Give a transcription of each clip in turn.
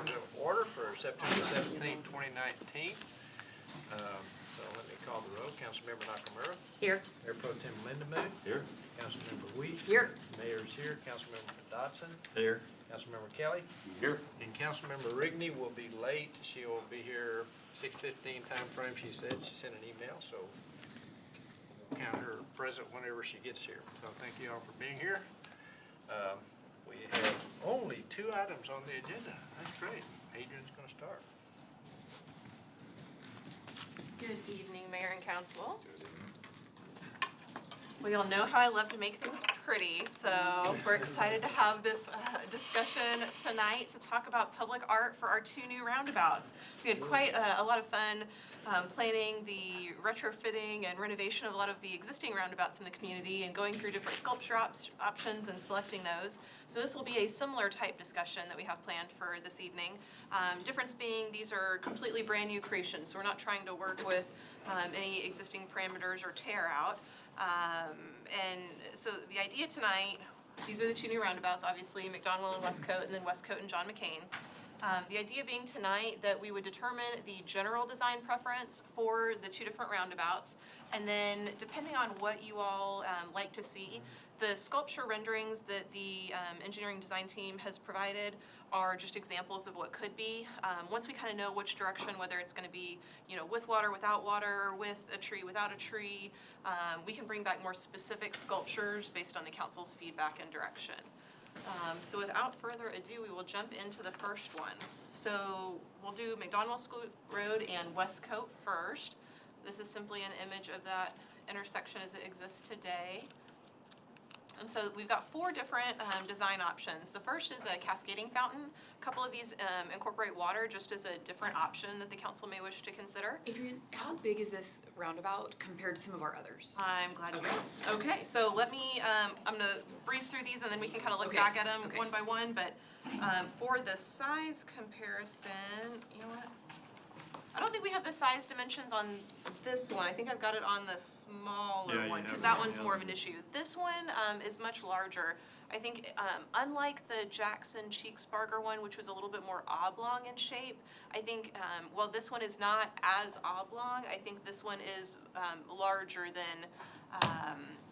to order for September 17, 2019. So let me call the roll. Councilmember Nakamura. Here. Mayor Pro Tem Linda Moon. Here. Councilmember Wheat. Here. Mayor's here. Councilmember Dodson. Here. Councilmember Kelly. Here. And Councilmember Rigney will be late. She will be here 6:15 time frame. She said she sent an email, so we'll count her present whenever she gets here. So thank you all for being here. We have only 2 items on the agenda. That's great. Adrian's going to start. Good evening, Mayor and Council. We all know how I love to make things pretty, so we're excited to have this discussion tonight to talk about public art for our 2 new roundabouts. We had quite a lot of fun planning the retrofitting and renovation of a lot of the existing roundabouts in the community and going through different sculpture options and selecting those. So this will be a similar type discussion that we have planned for this evening. Difference being these are completely brand new creations, so we're not trying to work with any existing parameters or tear out. And so the idea tonight, these are the 2 new roundabouts, obviously, McDonald and Westcote, and then Westcote and John McCain. The idea being tonight that we would determine the general design preference for the 2 different roundabouts, and then depending on what you all like to see, the sculpture renderings that the engineering design team has provided are just examples of what could be. Once we kind of know which direction, whether it's going to be, you know, with water, without water, with a tree, without a tree, we can bring back more specific sculptures based on the council's feedback and direction. So without further ado, we will jump into the first one. So we'll do McDonald School Road and Westcote first. This is simply an image of that intersection as it exists today. And so we've got 4 different design options. The first is a cascading fountain. A couple of these incorporate water just as a different option that the council may wish to consider. Adrian, how big is this roundabout compared to some of our others? I'm glad you asked. Okay, so let me, I'm gonna breeze through these and then we can kind of look back at them one by one. But for the size comparison, you know what? I don't think we have the size dimensions on this one. I think I've got it on the smaller one because that one's more of an issue. This one is much larger. I think unlike the Jackson Cheeksbarger one, which was a little bit more oblong in shape, I think, well, this one is not as oblong. I think this one is larger than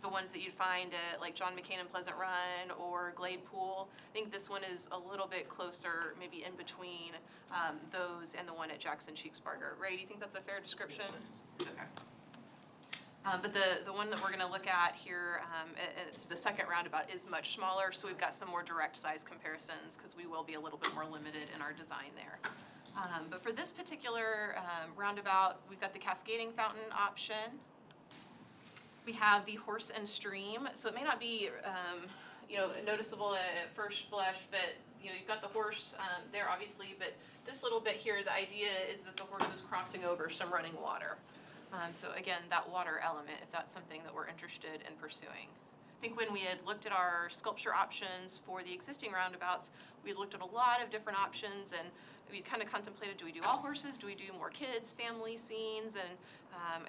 the ones that you'd find at like John McCain and Pleasant Run or Glade Pool. I think this one is a little bit closer, maybe in between those and the one at Jackson Cheeksbarger. Ray, do you think that's a fair description? Okay. But the one that we're going to look at here, it's the second roundabout, is much smaller, so we've got some more direct size comparisons because we will be a little bit more limited in our design there. But for this particular roundabout, we've got the cascading fountain option. We have the horse and stream, so it may not be you know, noticeable at first blush, but you know, you've got the horse there obviously, but this little bit here, the idea is that the horse is crossing over some running water. So again, that water element, if that's something that we're interested in pursuing. I think when we had looked at our sculpture options for the existing roundabouts, we had looked at a lot of different options and we kind of contemplated, do we do all horses? Do we do more kids, family scenes? And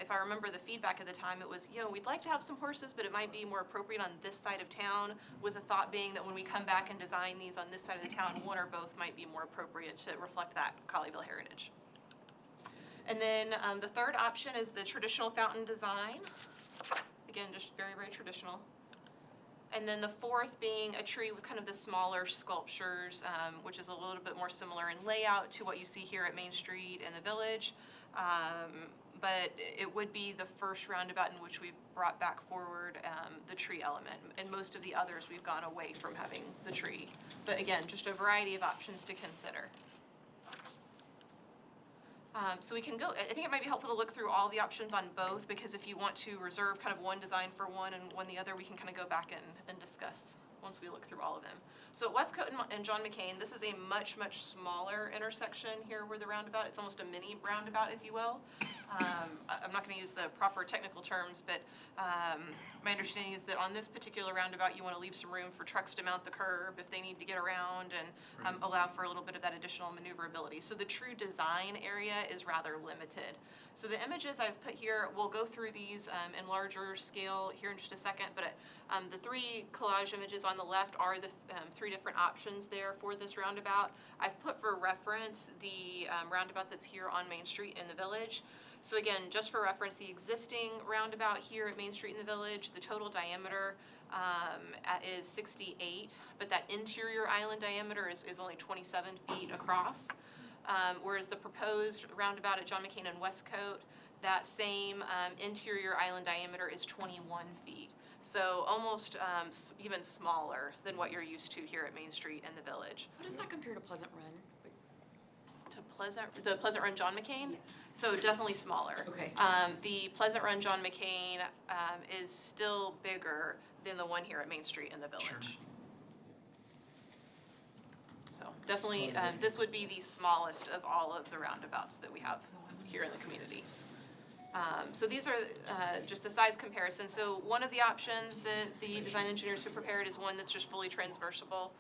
if I remember the feedback at the time, it was, you know, we'd like to have some horses, but it might be more appropriate on this side of town, with the thought being that when we come back and design these on this side of the town, one or both might be more appropriate to reflect that Colleyville heritage. And then the third option is the traditional fountain design. Again, just very, very traditional. And then the fourth being a tree with kind of the smaller sculptures, which is a little bit more similar in layout to what you see here at Main Street and the Village. But it would be the first roundabout in which we've brought back forward the tree element. And most of the others we've gone away from having the tree. But again, just a variety of options to consider. So we can go, I think it might be helpful to look through all the options on both, because if you want to reserve kind of one design for one and one the other, we can kind of go back and discuss once we look through all of them. So at Westcote and John McCain, this is a much, much smaller intersection here where the roundabout, it's almost a mini roundabout, if you will. I'm not gonna use the proper technical terms, but my understanding is that on this particular roundabout, you wanna leave some room for trucks to mount the curb if they need to get around and allow for a little bit of that additional maneuverability. So the true design area is rather limited. So the images I've put here, we'll go through these in larger scale here in just a second, but the three collage images on the left are the three different options there for this roundabout. I've put for reference the roundabout that's here on Main Street in the Village. So again, just for reference, the existing roundabout here at Main Street in the Village, the total diameter is 68, but that interior island diameter is only 27 feet across. Whereas the proposed roundabout at John McCain and Westcote, that same interior island diameter is 21 feet. So almost even smaller than what you're used to here at Main Street and the Village. How does that compare to Pleasant Run? The Pleasant Run John McCain? Yes. So definitely smaller. Okay. The Pleasant Run John McCain is still bigger than the one here at Main Street in the Village. Sure. So definitely, this would be the smallest of all of the roundabouts that we have here in the community. So these are just the size comparison. So one of the options that the design engineers have prepared is one that's just fully transversible.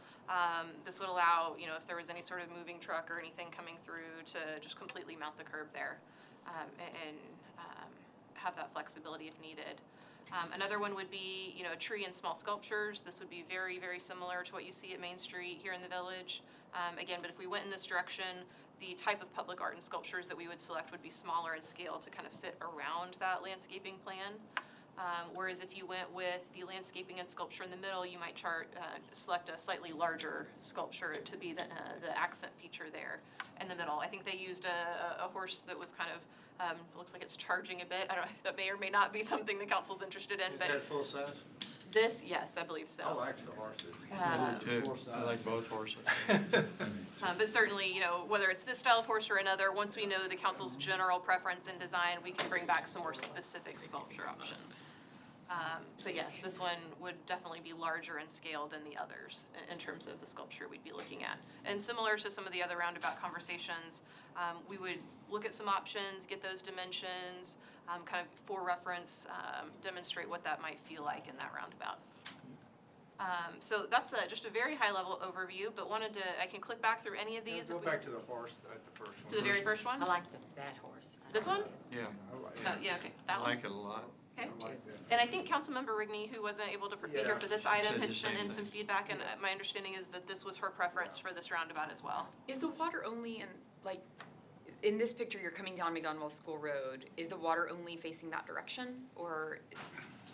This would allow, if there was any sort of moving truck or anything coming through to just completely mount the curb there and have that flexibility if needed. Another one would be, tree and small sculptures. This would be very, very similar to what you see at Main Street here in the Village. Again, but if we went in this direction, the type of public art and sculptures that we would select would be smaller in scale to kind of fit around that landscaping plan. Whereas if you went with the landscaping and sculpture in the middle, you might select a slightly larger sculpture to be the accent feature there in the middle. I think they used a horse that was kind of, looks like it's charging a bit. I don't know if that may or may not be something the council's interested in, but. Is that full size? This, yes, I believe so. I like the horses. I do too. I like both horses. But certainly, whether it's this style of horse or another, once we know the council's general preference in design, we can bring back some more specific sculpture options. But yes, this one would definitely be larger in scale than the others in terms of the sculpture we'd be looking at. And similar to some of the other roundabout conversations, we would look at some options, get those dimensions, kind of for reference, demonstrate what that might feel like in that roundabout. So that's just a very high level overview, but I can click back through any of these. Go back to the horse at the first one. To the very first one? I like that horse. This one? Yeah, I like Oh, it. yeah, okay, I that one. like it a lot. Okay. I like that. And I think Councilmember Rigney, who wasn't able to be here for this item, said had the sent same in some thing. feedback, and my understanding is that this was her preference for this roundabout as well. Is the water only in this picture, you're coming down McDonald School Road, is the water only facing that direction, or?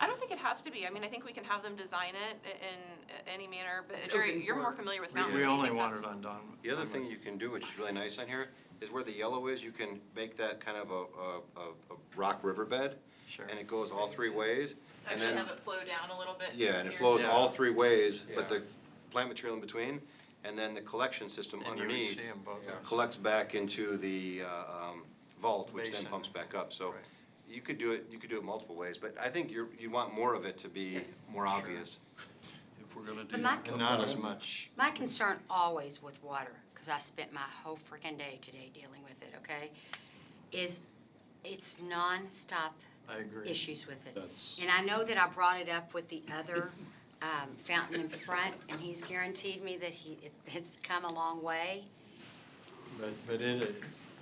I don't think it has to be. I mean, I think we can have them design it in any manner, but It's Jerry, open you're for- more familiar with mountains. We Do you only think want it that's- on Don. The other thing you can do, which is really nice on here, is where the yellow is, you can make that kind of a rock riverbed. Sure. And it goes all three ways. And Actually then, have it flow down a little bit. yeah, and it here. flows Yeah. all three ways, Yeah. but the plant material in between, and then the collection system And you would underneath see them both. Yeah. collects back into the vault, which then Basin. pumps back up. So Right. you could do it multiple ways, but I think you want more of it to be Yes. more obvious. If we're gonna do But my- that. And not as much. My concern always with water, because I spent my whole freaking day today dealing with it, okay, is it's nonstop I agree. issues with it. And I know that I brought it up with the other fountain in front, and he's guaranteed me that it's come a long way. But it is.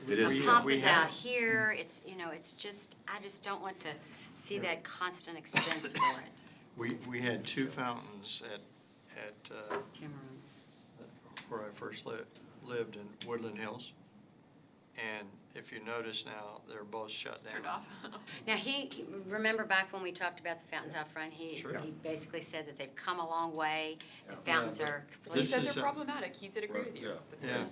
The we- pump we is have- out here, it's, it's just, I just don't want to see that constant expense for it. We had two fountains at Timaroon. where I first lived in Woodland Hills. And if you notice now, they're both shut down. Turned off. Now, remember back when we talked about the fountains out front, he Sure. basically said that they've come a long way, the fountains are He completely. This said is they're a- problematic, he did agree with you. but Yeah.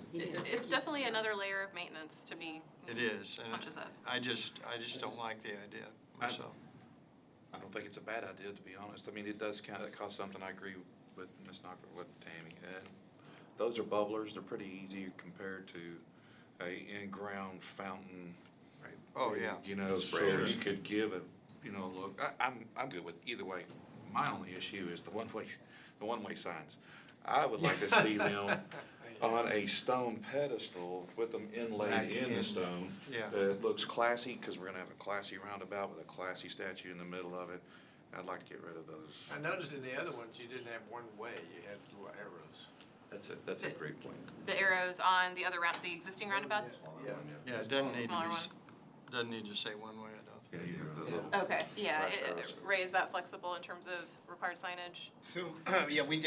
It's definitely another layer of maintenance to be It is, and conscious of. I just don't like the idea myself. I don't think it's a bad idea, to be honest. I mean, it does cost something. I agree with Ms. Knocker, with Tammy. And those are bubblers. They're pretty easy compared to a in-ground fountain. Oh, yeah. So Sprayers. you could give it, look, I'm good with either way. My only issue is the one-way signs. I would like to see them on a stone pedestal with them inlaid Back in the in. stone. Yeah. It looks classy, because we're gonna have a classy roundabout with a classy statue in the middle of it. I'd like to get rid of those. I noticed in the other ones, you didn't have one way, you had little arrows. That's a great point. The arrows on the other round, the existing roundabouts? Yeah. Yeah, it doesn't need to Smaller be, one. doesn't need to say one way, I don't Yeah, think. you use those little. Okay, yeah, flash arrows. Ray, is that flexible in terms of required signage? So, yeah, we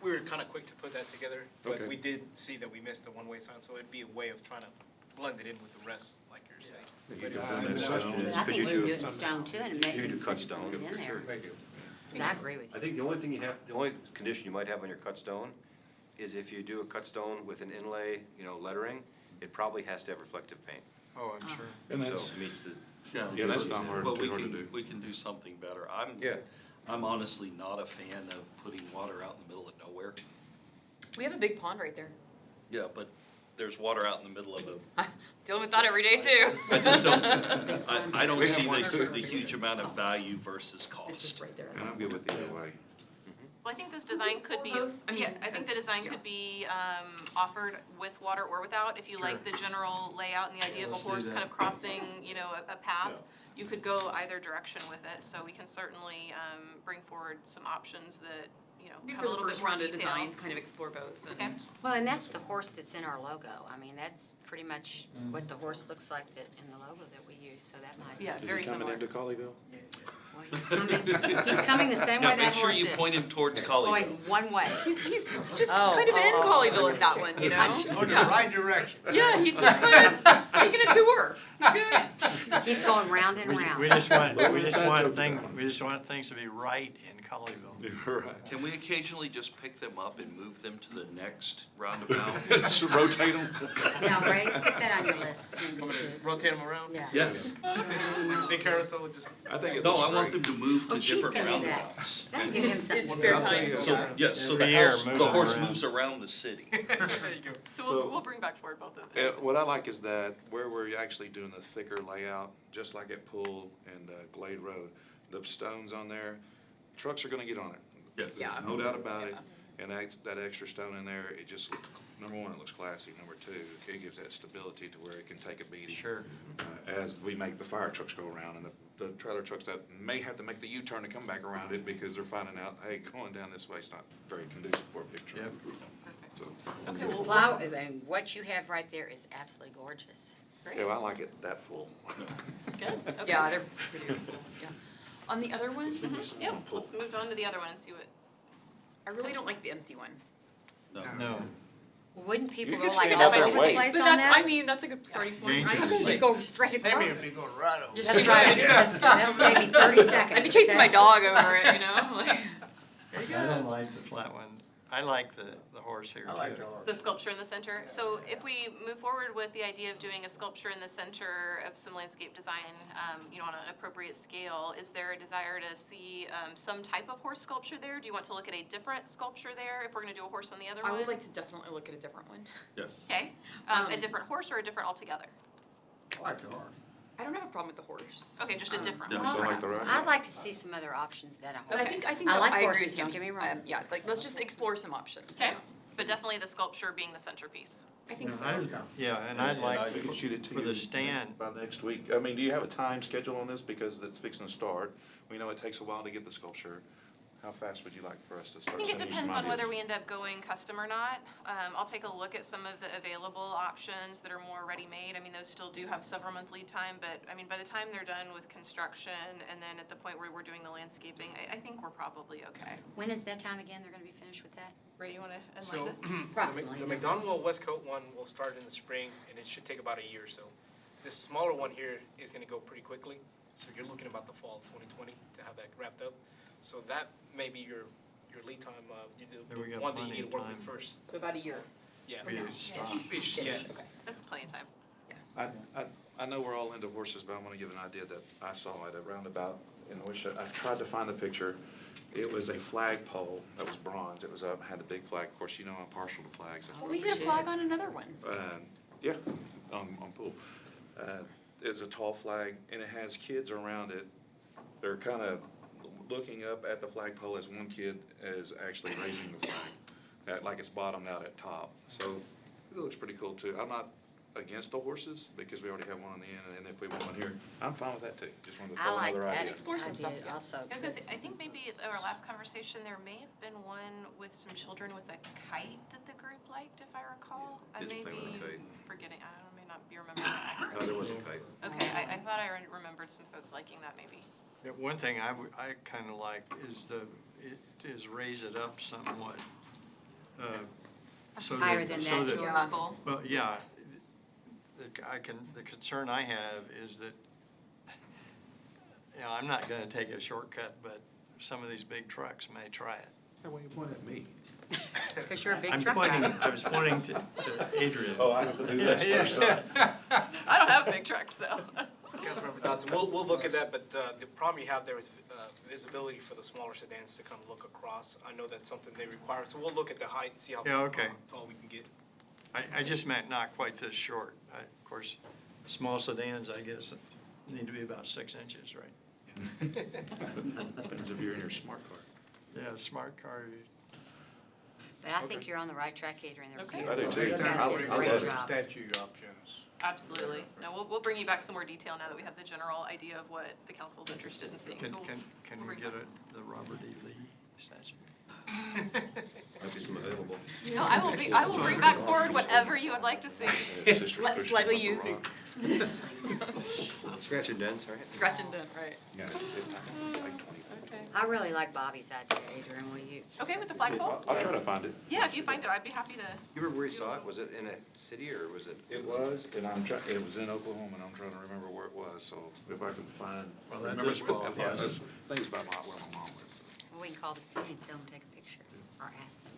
were kind of quick to put that together, but Okay. we did see that we missed the one-way sign, so it'd be a way of trying to blend it in with the rest, like you're saying. You could But, blend the it question stone. is, I could think you we can do do it in somehow? stone too and make You it could do cut stone, in for there. sure. Make it- 'Cause I agree with I you. think the only thing the only condition you might have on your cut stone is if you do a cut stone with an inlay, lettering, it probably has to have reflective paint. Oh, I'm sure. And So that's, it meets the. yeah, that's not hard, But too hard to do. we can do something better. Yeah. I'm honestly not a fan of putting water out in the middle of nowhere. We have a big pond right there. Yeah, but there's water out in the middle of a, Dealing with that every day too. I just don't, I don't We have see one too. the huge amount of value versus It's just cost. right there. And I'm good with either way. Well, I think this design could be, both? I mean, yeah, I think the design yeah. could be offered with water or without. If you like the general layout and the idea of a Let's do horse that. kind of crossing, a path, you could go either direction with it. So we can certainly bring forward some options that, Maybe have a for the little bit first more round of detail. designs, kind of explore both. Okay. And Well, and that's the horse that's in our logo. I mean, that's pretty much what the horse looks like that in the logo that we use, so that might. Yeah, Is very he coming similar. into Colleyville? Well, he's coming the same way Yeah, that make sure horse is. you point him towards Going Colleyville. one way. he's just Oh, kind of in oh, Colleyville at that one, you know? Going the Yeah. right direction. Yeah, he's just kind of taking a tour. He's good. He's going round and round. We just want things to be right in Colleyville. Right. Can we occasionally just pick them up and move them to the next roundabout? Just rotate them. Now, Ray, put that on your list. of things to do. Rotate them around? Yeah. Yes. Big carousel, just. I think it No, looks I want great. them to move Oh, to Chief different can do that. roundabouts. That'll give him It's something. spare I'll tell time. you So, So, yes, so Every the year, house, move the them horse around. moves around the city. There you go. So So- we'll bring back forward both of them. What I like is that where we're actually doing the thicker layout, just like at Pool and Glade Road, the stones on there, trucks are gonna get on it. Yes. There's no doubt about it. And that extra stone in there, it just, number one, it looks classy. Number two, it gives that stability to where it can take a beating. Sure. As we make the fire trucks go around and the trailer trucks that may have to make the U-turn to come back around it because they're finding out, hey, going down this way is not very conducive for a big truck. Yep. So, Okay, The well, flower, and what you have right there is absolutely gorgeous. yeah, I like it that full. good, okay. Yeah, they're pretty cool. Yeah. On the other one, Yeah, let's move on to the other one and see what, I really don't like the empty one. No. Wouldn't people You go can like stand all up there over and the wait. place But on that's, I that? mean, that's a good starting point, Dangerous. right? Just go straight Maybe across. if you're going right over. Just That's shoot right. it. That'll save me 30 seconds. I'd be chasing my okay? dog over it, you know? Like, I don't like the flat one. I like the horse here I like too. the horse. the sculpture in the center. So if we move forward with the idea of doing a sculpture in the center of some landscape design, on an appropriate scale, is there a desire to see some type of horse sculpture there? Do you want to look at a different sculpture there if we're gonna do a horse on the other I one? would like to definitely look at a different one. Yes. Okay, Um, a different horse or a different altogether? I like the horse. I don't have a problem with the horse. Okay, just a different Yeah, one. You still like the perhaps. ride? I'd like to see some other options than a But I horse. think I like agree horses, with you. don't get me wrong. Yeah, like, let's just explore some options. Okay, but definitely the sculpture being the centerpiece. I think so. Yeah, and I'd like We can shoot it to for you the stand, by next week. I mean, do you have a time schedule on this? Because it's fixing to start. We know it takes a while to get the sculpture. How fast would you like for us to I start think it sending you some depends on whether ideas? we end up going custom or not. I'll take a look at some of the available options that are more ready-made. I mean, those still do have several month lead time, but I mean, by the time they're done with construction and then at the point where we're doing the landscaping, I think we're probably okay. When is that time again? They're gonna be finished with that? Ray, you wanna So, enlighten us? Approximately. the McDonald West Coast one will start in the spring, and it should take about a year or so. This smaller one here is gonna go pretty quickly, so you're looking about the fall of 2020 to have that wrapped up. So that may be your lead time, Then we the got one that you plenty need of to work with time. first. So about a year. Yeah. for you to stop. Yeah. That's plenty of time. I know we're all into horses, but I want to give an idea that I saw at a roundabout in which I tried to find the picture. It was a flagpole that was bronze. It was up, had the big flag. Of course, you know I'm partial to flags. That's Well, what we get a flag on another one. Yeah, on Pool. It's a tall flag, and it has kids around it. They're kind of looking up at the flagpole as one kid is actually raising the flag. like it's bottomed out at top. So it looks pretty cool too. I'm not against the horses because we already have one on the end, and if we want one here, I'm fine with that too. Just wanted to I throw like another that. idea. Explore some I stuff, did yeah. also. I was gonna say, I think maybe at our last conversation, there may have been one with some children with a kite that the group liked, if I recall. I Kids may play with a be kite. forgetting, I don't, may not be remembering that No, accurately. there was a kite. Okay, I thought I remembered some folks liking that maybe. Yeah, one thing I kind of like is raise it up somewhat. So that- Higher than so that, that- yeah. Well, yeah, the concern I have is that, you know, I'm not gonna take a shortcut, but some of these big trucks may try it. That way you point at me. Because you're a big I'm truck pointing, guy. I was pointing to Adrian. Oh, I have to do this first, huh? I don't have big trucks, so. So Councilmember Dodson, we'll look at that, but the problem you have there is visibility for the smaller sedans to kind of look across. I know that's something they require, so we'll look at the height and see how Yeah, okay. tall we can get. I just meant not quite this short. Of course, small sedans, I guess, need to be about 6 inches, right? Depends if you're in your smart car. Yeah, smart car. But I think you're on the right track, Adrian. They're Okay. I do beautiful. too. You guys I did would- a I great love it. job. Statue options. Absolutely. No, we'll bring you back some more detail now that we have the general idea of what the council's interested in seeing. Can, So can we'll we bring get back some. the Robert E. Lee statue? Might be some available. No, I will bring back forward whatever you would like to see. Slightly used. Scratch and dents, right? Scratch and dent, right. Yeah, it's like 20. Okay. I really like Bobby's idea, Adrian. Will you? Okay, with the flagpole? I'll try to find it. Yeah, if you find it, I'd be happy to. You remember where you saw it? Was it in a city or was it? It was, and it was in Oklahoma, and I'm trying to remember where it was, so if I can find. Well, that remember does qualify. yeah, I think it's about where my mom lives. Well, we can call the city and tell them to take a picture or ask them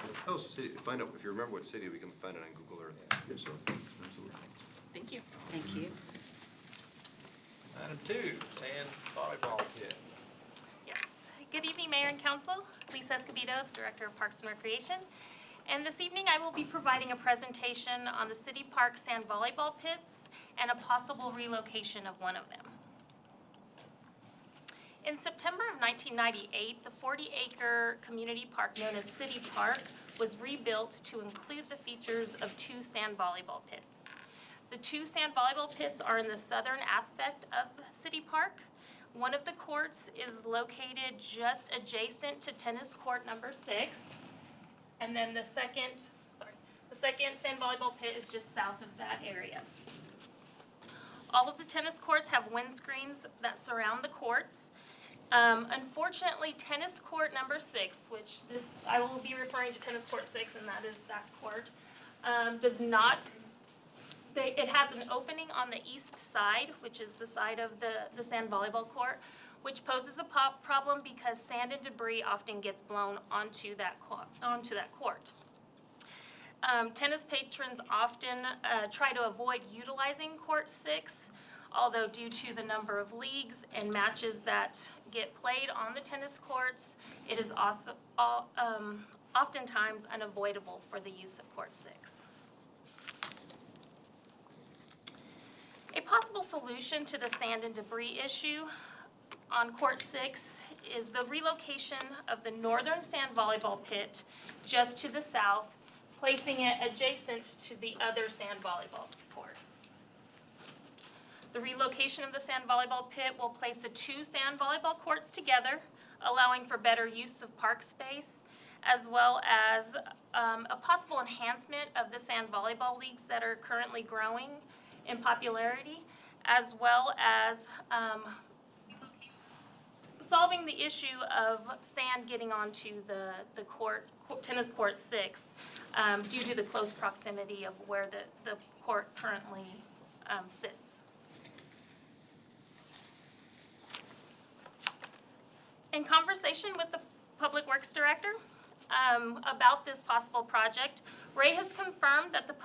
to. Tell us the city, find out, if you remember what city, we can find it on Google Earth. So, absolutely. Thank you. Thank you. Item 2, sand volleyball pit. Yes. Good evening, Mayor and Council. Lisa Escobedo, Director of Parks and Recreation. And this evening, I will be providing a presentation on the City Park sand volleyball pits and a possible relocation of one of them. In September of 1998, the 40-acre community park known as City Park was rebuilt to include the features of 2 sand volleyball pits. The 2 sand volleyball pits are in the southern aspect of City Park. One of the courts is located just adjacent to tennis court number 6. And then the second sand volleyball pit is just south of that area. All of the tennis courts have windscreens that surround the courts. Unfortunately, tennis court number 6, which I will be referring to tennis court 6, and that is that court, does not. It has an opening on the east side, which is the side of the sand volleyball court, which poses a problem because sand and debris often gets blown onto that court. Tennis patrons often try to avoid utilizing court 6, although due to the number of leagues and matches that get played on the tennis courts, it is also oftentimes unavoidable for the use of court 6. A possible solution to the sand and debris issue on court 6 is the relocation of the northern sand volleyball pit just to the south, placing it adjacent to the other sand volleyball court. The relocation of the sand volleyball pit will place the 2 sand volleyball courts together, allowing for better use of park space, as well as a possible enhancement of the sand volleyball leagues that are currently growing in popularity, as well as solving the issue of sand getting onto the tennis court 6 due to the close proximity of where the court currently sits. In conversation with the Public Works Director about this possible project, Ray has confirmed that the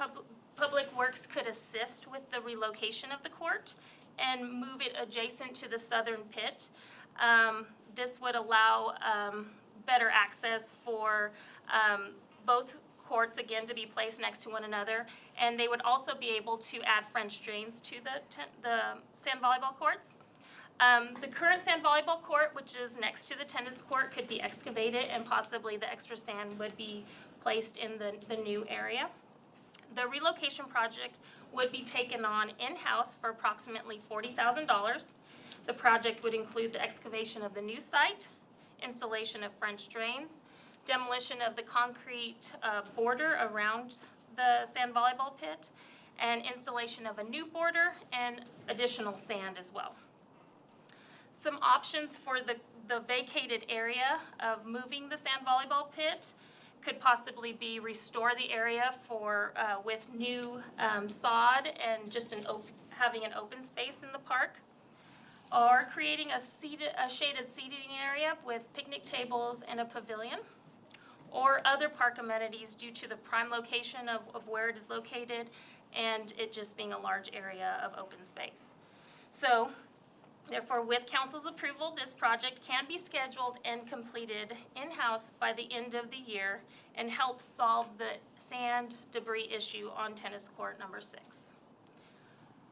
Public Works could assist with the relocation of the court and move it adjacent to the southern pit. This would allow better access for both courts, again, to be placed next to one another, and they would also be able to add French drains to the sand volleyball courts. The current sand volleyball court, which is next to the tennis court, could be excavated and possibly the extra sand would be placed in the new area. The relocation project would be taken on in-house for approximately $40,000. The project would include the excavation of the new site, installation of French drains, demolition of the concrete border around the sand volleyball pit, and installation of a new border and additional sand as well. Some options for the vacated area of moving the sand volleyball pit could possibly be restore the area for with new sod and just having an open space in the park, or creating a shaded seating area with picnic tables and a pavilion, or other park amenities due to the prime location of where it is located and it just being a large area of open space. So, therefore, with council's approval, this project can be scheduled and completed in-house by the end of the year and help solve the sand debris issue on tennis court number 6.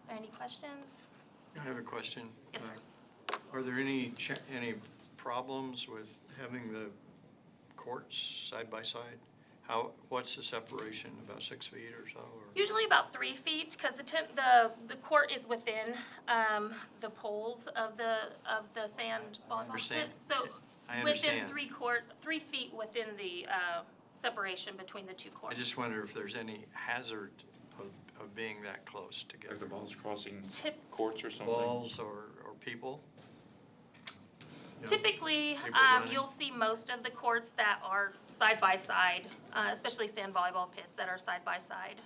Any questions? I have a question. Yes, sir. Are there any problems with having the courts side by side? What's the separation, about 6 feet or so? Or? Usually about 3 feet, because the court is within the poles of the sand volleyball understand. pit. So I within understand. 3 feet within the separation between the two courts. I just wonder if there's any hazard of being that close together. Like the balls crossing Tip- courts or something? Balls or people? You know, Typically, people running? you'll see most of the courts that are side by side, especially sand volleyball pits that are side by side.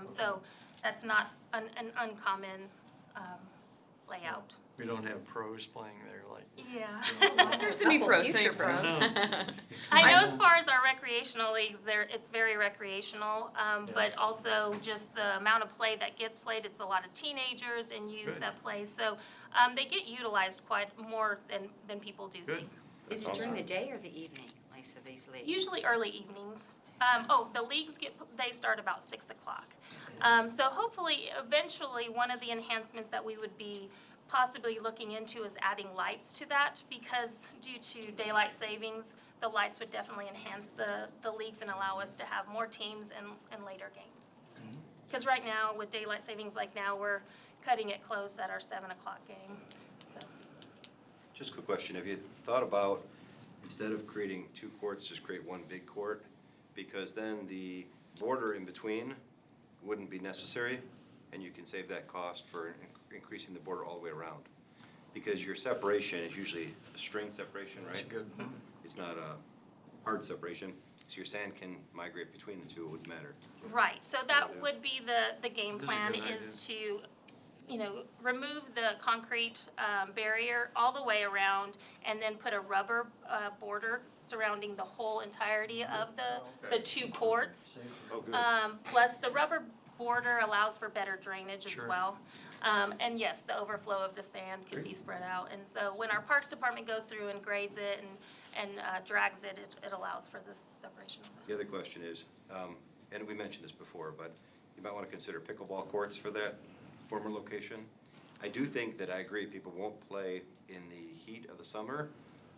So that's not an uncommon layout. We don't have pros playing there like. Yeah. There's some pros, semi-pro. I know as far as our recreational leagues, it's very recreational, but also just the amount of play that gets played, it's a lot of teenagers and youth Good. that play, so they get utilized quite more than people do Good. think. Is it during the day or the evening, Lisa, these leagues? Usually early evenings. The leagues they start about 6 o'clock. So hopefully, eventually, one of the enhancements that we would be possibly looking into is adding lights to that, because due to daylight savings, the lights would definitely enhance the leagues and allow us to have more teams and later games. Because right now, with daylight savings like now, we're cutting it close at our 7 o'clock game. So. Just a quick question, have you thought about, instead of creating 2 courts, just create one big court? Because then the border in between wouldn't be necessary, and you can save that cost for increasing the border all the way around. Because your separation is usually a string separation, right? That's good. It's not a hard separation, so your sand can migrate between the two, it wouldn't matter. Right, so that would be the game That's a plan, good is to, remove the concrete barrier all the way around and then put a rubber border surrounding the whole entirety of the 2 courts. Oh, good. Plus, the rubber border allows for better drainage as Sure. well. And yes, the overflow of the sand can be spread out. And so when our Parks Department goes through and grades it and drags it, it allows for this separation. The other question is, and we mentioned this before, but you might want to consider pickleball courts for that former location. I do think that I agree, people won't play in the heat of the summer,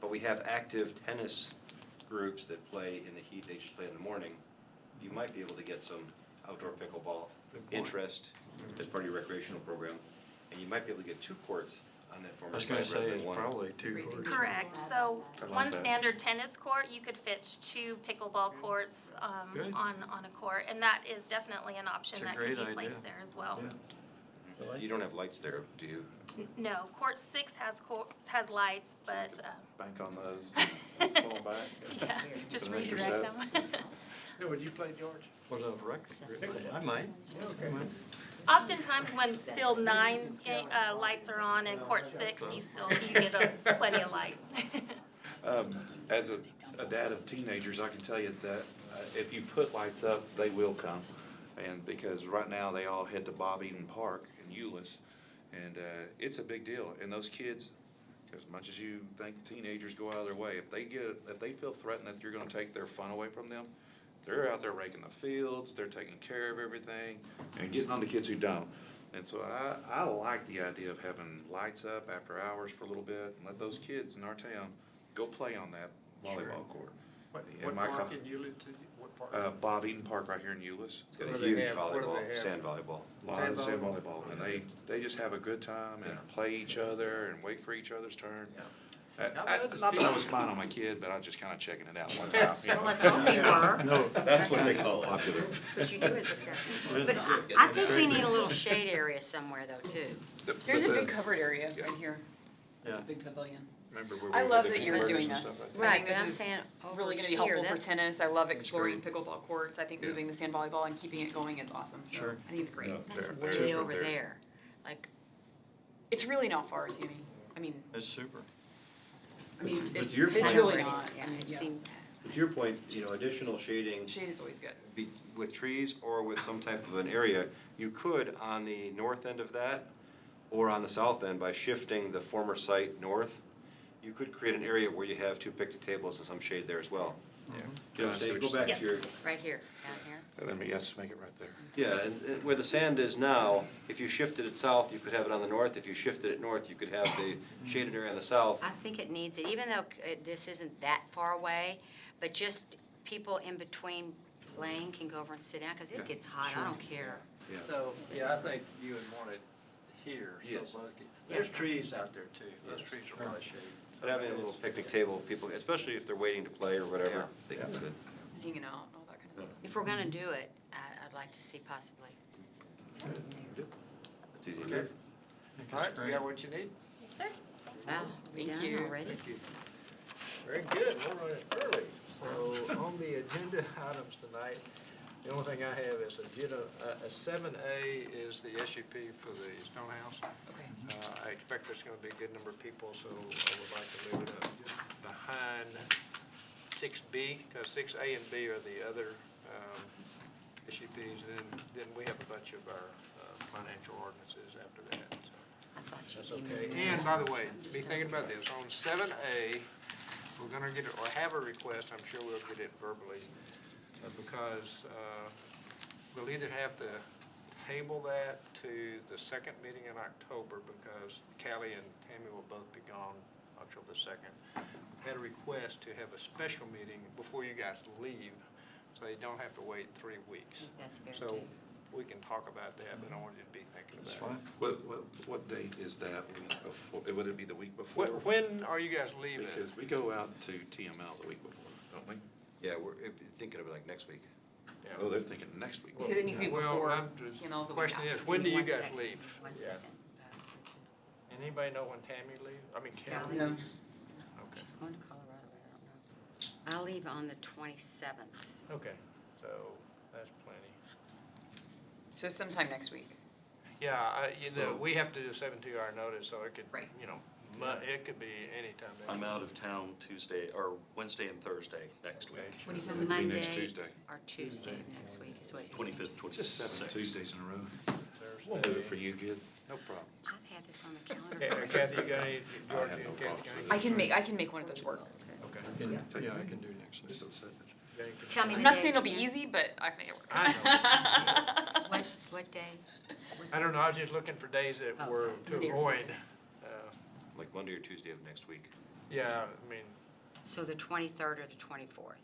but we have active tennis groups that play in the heat, they just play in the morning. You might be able to get some outdoor pickleball interest as part of your recreational program, and you might be able to get 2 courts on that I former was gonna site say rather than it's one. probably 2 courts. Correct, so I like one that. standard tennis court, you could fit 2 pickleball courts Good. on a court, and that is definitely an option It's a that could great be idea. placed there as well. Yeah. You don't have lights there, do you? No, court 6 has lights, but, Bank on those, pull them back. yeah, just Put 'em in redirect yourself. them. Would you play, George? What a rec, I might. I might. Oftentimes when field 9's lights are on and court 6, you get plenty of light. As a dad of teenagers, I can tell you that if you put lights up, they will come. And because right now they all head to Bob Eden Park in Euless, and it's a big deal. And those kids, as much as you think teenagers go out of their way, if they feel threatened that you're gonna take their fun away from them, they're out there raking the fields, they're taking care of everything, and getting on the kids who don't. And so I like the idea of having lights up after hours for a little bit and let those kids in our town go play on that volleyball court. What And my park co- in Euclid? What park? Bob Eaton Park right here in Euless. It's got What a do they huge have? What do they volleyball, have? sand volleyball. A lot of sand volleyball, and they just have a good time and play each other and wait for each other's turn. Not that I was spying on my kid, but I was just kinda checking it out one time. you know. Well, let's hope you were. No, That's what they call popular. That's what you do as a parent. But I think we need a little shade area somewhere though, too. There's a big covered area right here. It's Yeah. a big pavilion. Remember where we I had love the that different you're burgers doing and this. stuff like Right, I think but I'm this is saying really gonna over be helpful here, for that's- tennis. I love That's exploring great. pickleball courts. I think Yeah. moving the sand volleyball and keeping it going is awesome, so Sure. I think it's great. Yeah. That's There- way there's right over there. there. Like, It's really not far, Tammy. I mean, It's super. it's But to your it's point- really I know not. it is. I mean, It yeah. seemed, To your point, additional shading Shade is always good. with trees or with some type of an area, you could on the north end of that or on the south end by shifting the former site north, you could create an area where you have 2 picnic tables and some shade there as well. Yeah. You know what I I'm see saying? what Go you're back saying. to your, Yes. right here, down here. And then, yes, make it right there. yeah, and where the sand is now, if you shifted it south, you could have it on the north. If you shifted it north, you could have the shaded area on the south. I think it needs it, even though this isn't that far away, but just people in between playing can go over and sit down, because it gets hot, I don't care. So, yeah, I think you would want it here. so Yes. both get- Yes. There's trees out there too. Those Yes. trees are probably shade. But having a little picnic table, people, especially if they're waiting to play or whatever, Yeah. they can sit. Hanging out and all that kind of stuff. If we're gonna do it, I'd like to see possibly. It's easy to Okay. do. All right, you got what you need? Yes, sir. Wow, we Thank done you. already? Thank you. Very good, we're running early. So on the agenda items tonight, the only thing I have is a 7A is the SUP for the Stone House. Okay. I expect there's gonna be a good number of people, so I would like to move it up behind 6B, because 6A and B are the other SUPs, and then we have a bunch of our financial ordinances after that, so. I thought you That's emailed okay. me. And by the way, I'm just be thinking gonna- about this, on 7A, we're gonna get, or have a request, I'm sure we'll get it verbally, because we'll either have to table that to the second meeting in October, because Callie and Tammy will both be gone October 2nd. We had a request to have a special meeting before you guys leave, so you don't have to wait 3 weeks. That's fair So too. we can talk about that, but I want you to be thinking about it. That's fine. What date is that? Would it be the week before? When are you guys leaving? Because we go out to TML the week before, don't we? Yeah, we're thinking of it like next week. Yeah. Oh, they're thinking next week. Because it needs to be Well, before I'm- TML's the The week question after. is, when do Give me you one guys second. leave? One Yeah. second. Anybody know when Tammy leaves? I mean, Callie? No. Okay. She's going to Colorado, I don't know. I'll leave on the 27th. Okay, so that's plenty. So sometime next week. Yeah, we have to do a 72-hour notice, so it could, Right. it could be anytime. I'm out of town Tuesday, or Wednesday and Thursday next week. Okay. What do you It'll be next Monday Tuesday. or Tuesday of next week is what you're saying. 25th, Just 7 26th. Tuesdays in a row. We'll do it for you, kid. No problem. I've had this on the calendar. Okay, for Kathy, you got any, I George, have you no and Kathy, problems got with any? I can make one of those work. Okay. Yeah, I can do next week. Just upset that Got any- Tell me I'm the not days saying it'll be again. easy, but I can make it work. I know. What day? I don't know, I was just looking for days that Oh, were okay. to Monday or avoid. Tuesday. Like Monday or Tuesday of next week. Yeah, I mean, So the 23rd or the 24th?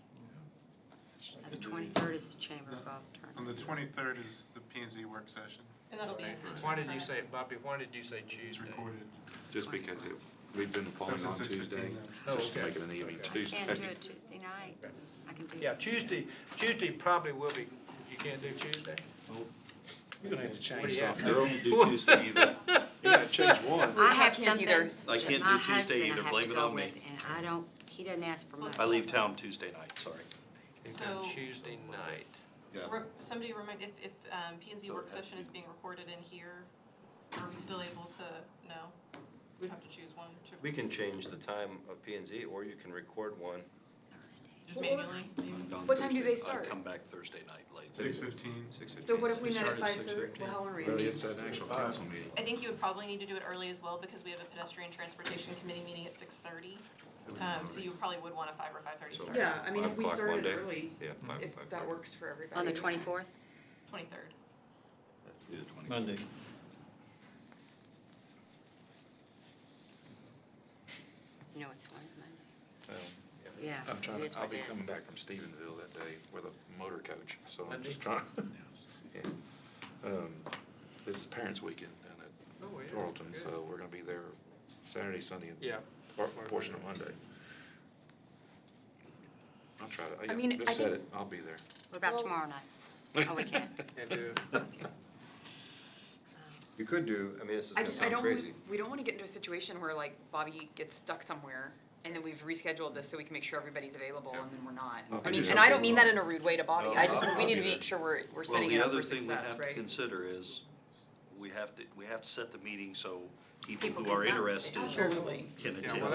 The 23rd is the Chamber of Golf On Tournament. the 23rd is the P and Z work session. And that'll be. why did you say, Bobby, why did you say Tuesday? It's recorded. Just because we've been falling That's on at Tuesday, 6:15. Oh, just okay. make it an evening Okay. Tuesday. Can't do it Tuesday night. I can do. Yeah, Tuesday probably will be, you can't do Tuesday? You're gonna have to What change do you have? something. I can't do Tuesday either. You gotta change one. I have can't something either. I that can't my do Tuesday husband I either. have to Blame it go on me. with, and I don't, he doesn't ask for much. I leave town Tuesday night, sorry. Anytime So- Tuesday night. Somebody remind, if P and Z work session is being recorded in here, are we still able to, no? We'd have to choose one to, We can change the time of P and Z, or you can record one. just manually. I'm gone What time do they Thursday. start? I come back Thursday night late. 6:15. 6:15. So what if we We met at start at 5:30? 6:15. Well, how long are we Well, gonna it's be? an actual council meeting. I think you would probably need to do it early as well, because we have a pedestrian transportation committee meeting at 6:30. So you probably would want a 5 or 5:30 So- start. Yeah, I mean, if we 5 o'clock started Monday. early, Yeah, 5, if 5:30. that works for everybody. On the 24th? 23rd. Monday. No, it's one Monday. Um, Yeah, I'm trying it is to, I'll what be it is. coming back from Stephenville that day with a motor coach, so I'm Monday? just trying. Yeah. This is Parents Weekend down Oh, at yeah, Tarleton, good. so we're gonna be there Saturday, Sunday, and Yeah. portion of Monday. I'll try to, I yeah, mean, I just set think- it, I'll be there. What about Well- tomorrow night? Oh, we can't. Can't do it. You could do, I mean, this is I gonna just, I sound don't, crazy. we don't wanna get into a situation where like Bobby gets stuck somewhere and then we've rescheduled this so we can make sure everybody's available and then we're not. I'll I be mean, there. and I don't mean that in a rude way to Bobby, No, I just, I'll we need be to there. make sure we're Well, setting the it up other for thing we success, have to right? consider is, we have to set the meeting so people People who can are come. interested Absolutely. can Yeah, attend. well,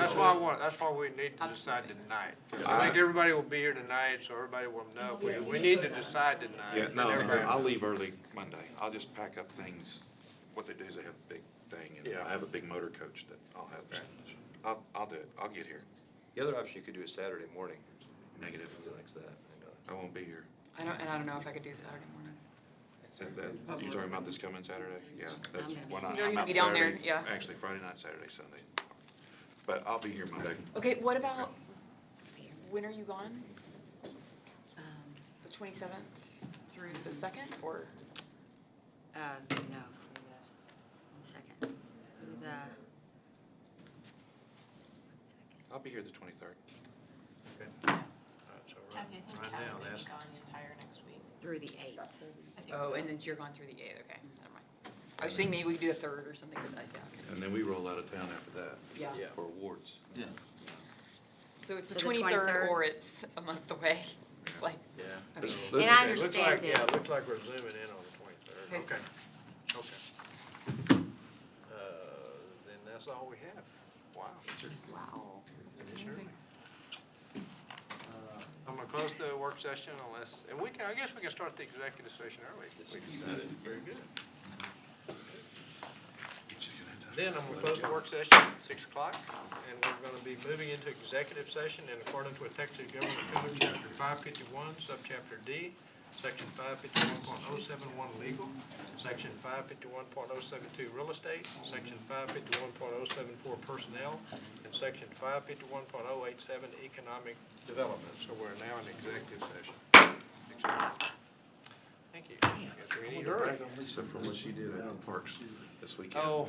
that's why we need to decide tonight. 'Cause I think everybody will be here tonight, so everybody will know. We need to decide tonight. Yeah, and no, everybody- I'll leave early Monday. I'll just pack up things. What they do is they have a big thing, and Yeah. I have a big motor coach that I'll have. I'll do it. I'll get here. The other option you could do is Saturday morning. Negative. He likes that, I know. I won't be here. I don't know if I could do Saturday morning. You talking about this coming Saturday? Yeah, that's I'm gonna be when He's I'm already out be down there, Saturday. yeah. Actually, Friday night, Saturday, Sunday. But I'll be here Monday. Okay, what about, when are you gone? The 27th through the 2nd, or? No, for the, one second. For the, one second. I'll be here the 23rd. Okay. All right, so Kathy, I think right Kathy now, may be that's- gone the entire next week. Through the 8th. I think Oh, so. and then you're gone through the 8th, okay, never mind. I was saying maybe we could do the 3rd or something like that, yeah, And then we roll out of town after that okay. Yeah, Yeah. for awards. Yeah. so it's the So the 23rd 23rd? or it's a month away, it's like, Yeah. I mean, And I Okay, looks understand like- Yeah, that- looks like we're zooming in on the 23rd. Okay. Okay. Then that's all we have. Wow. wow, amazing. I'm gonna close the work session unless, and we can, I guess we can start the executive session early. We decided. Very good. Then I'm gonna close the work session at 6 o'clock, and we're gonna be moving into executive session in accordance with Texas Government Code, Chapter 551, Subchapter D, Section 551.071 legal, Section 551.072 real estate, Section 551.074 personnel, and Section 551.087 economic development. So we're now in executive session. Thank you. Guess we need to break. Lisa for what she did out in Parks this weekend. Oh,